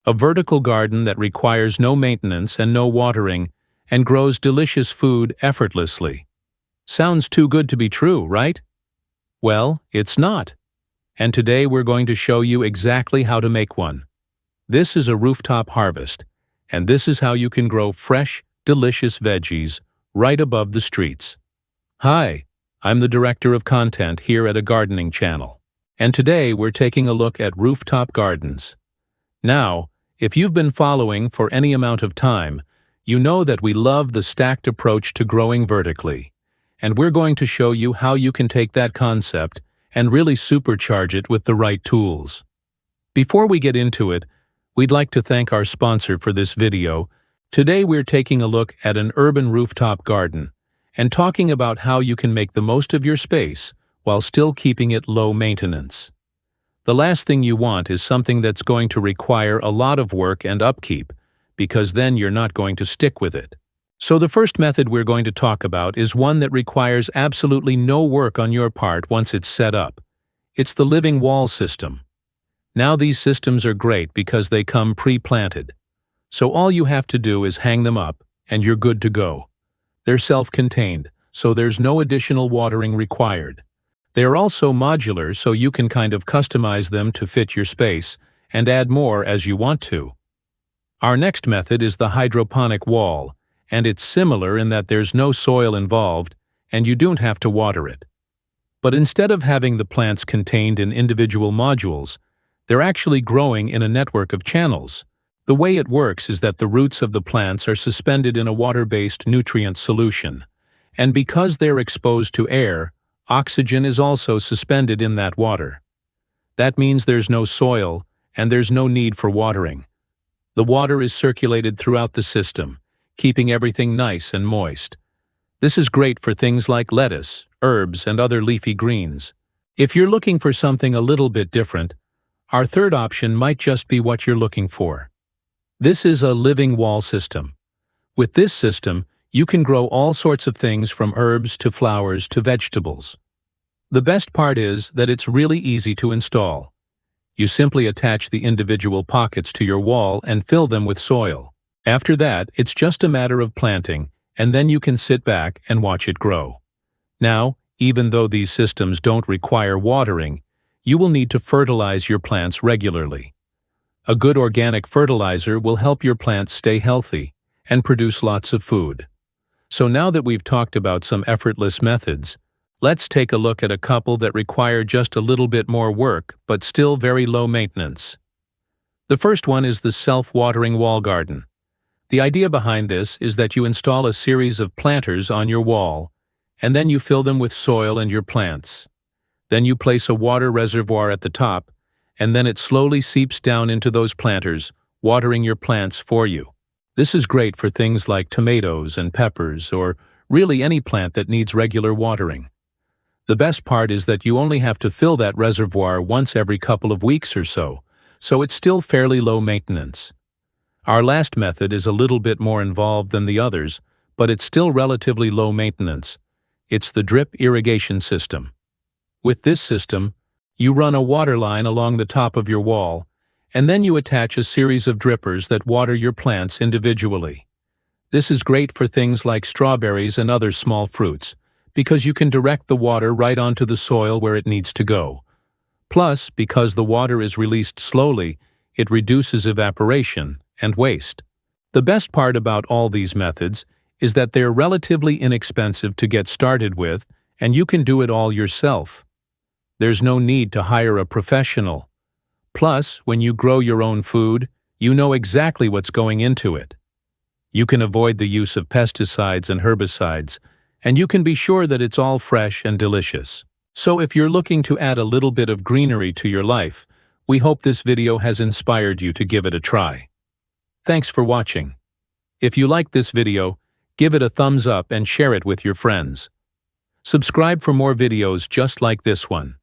A vertical garden that requires no maintenance and no watering and grows delicious food effortlessly. Sounds too good to be true, right? Well, it's not. And today we're going to show you exactly how to make one. This is a rooftop harvest, and this is how you can grow fresh, delicious veggies right above the streets. Hi, I'm the Director of Content here at a gardening channel, and today we're taking a look at rooftop gardens. Now, if you've been following for any amount of time, you know that we love the stacked approach to growing vertically, and we're going to show you how you can take that concept and really supercharge it with the right tools. Before we get into it, we'd like to thank our sponsor for this video. Today we're taking a look at an urban rooftop garden and talking about how you can make the most of your space while still keeping it low maintenance. The last thing you want is something that's going to require a lot of work and upkeep, because then you're not going to stick with it. So the first method we're going to talk about is one that requires absolutely no work on your part once it's set up. It's the living wall system. Now these systems are great because they come pre-planted. So all you have to do is hang them up, and you're good to go. They're self-contained, so there's no additional watering required. They are also modular, so you can kind of customize them to fit your space and add more as you want to. Our next method is the hydroponic wall, and it's similar in that there's no soil involved and you don't have to water it. But instead of having the plants contained in individual modules, they're actually growing in a network of channels. The way it works is that the roots of the plants are suspended in a water-based nutrient solution, and because they're exposed to air, oxygen is also suspended in that water. That means there's no soil, and there's no need for watering. The water is circulated throughout the system, keeping everything nice and moist. This is great for things like lettuce, herbs, and other leafy greens. If you're looking for something a little bit different, our third option might just be what you're looking for. This is a living wall system. With this system, you can grow all sorts of things from herbs to flowers to vegetables. The best part is that it's really easy to install. You simply attach the individual pockets to your wall and fill them with soil. After that, it's just a matter of planting, and then you can sit back and watch it grow. Now, even though these systems don't require watering, you will need to fertilize your plants regularly. A good organic fertilizer will help your plants stay healthy and produce lots of food. So now that we've talked about some effortless methods, let's take a look at a couple that require just a little bit more work but still very low maintenance. The first one is the self-watering wall garden. The idea behind this is that you install a series of planters on your wall, and then you fill them with soil and your plants. Then you place a water reservoir at the top, and then it slowly seeps down into those planters, watering your plants for you. This is great for things like tomatoes and peppers, or really any plant that needs regular watering. The best part is that you only have to fill that reservoir once every couple of weeks or so it's still fairly low maintenance. Our last method is a little bit more involved than the others, but it's still relatively low maintenance. It's the drip irrigation system. With this system, you run a water line along the top of your wall, and then you attach a series of drippers that water your plants individually. This is great for things like strawberries and other small fruits, because you can direct the water right onto the soil where it needs to go. Plus, because the water is released slowly, it reduces evaporation and waste. The best part about all these methods is that they're relatively inexpensive to get started with, and you can do it all yourself. There's no need to hire a professional. Plus, when you grow your own food, you know exactly what's going into it. You can avoid the use of pesticides and herbicides, and you can be sure that it's all fresh and delicious. So if you're looking to add a little bit of greenery to your life, we hope this video has inspired you to give it a try. Thanks for watching. If you liked this video, give it a thumbs up and share it with your friends. Subscribe for more videos just like this one.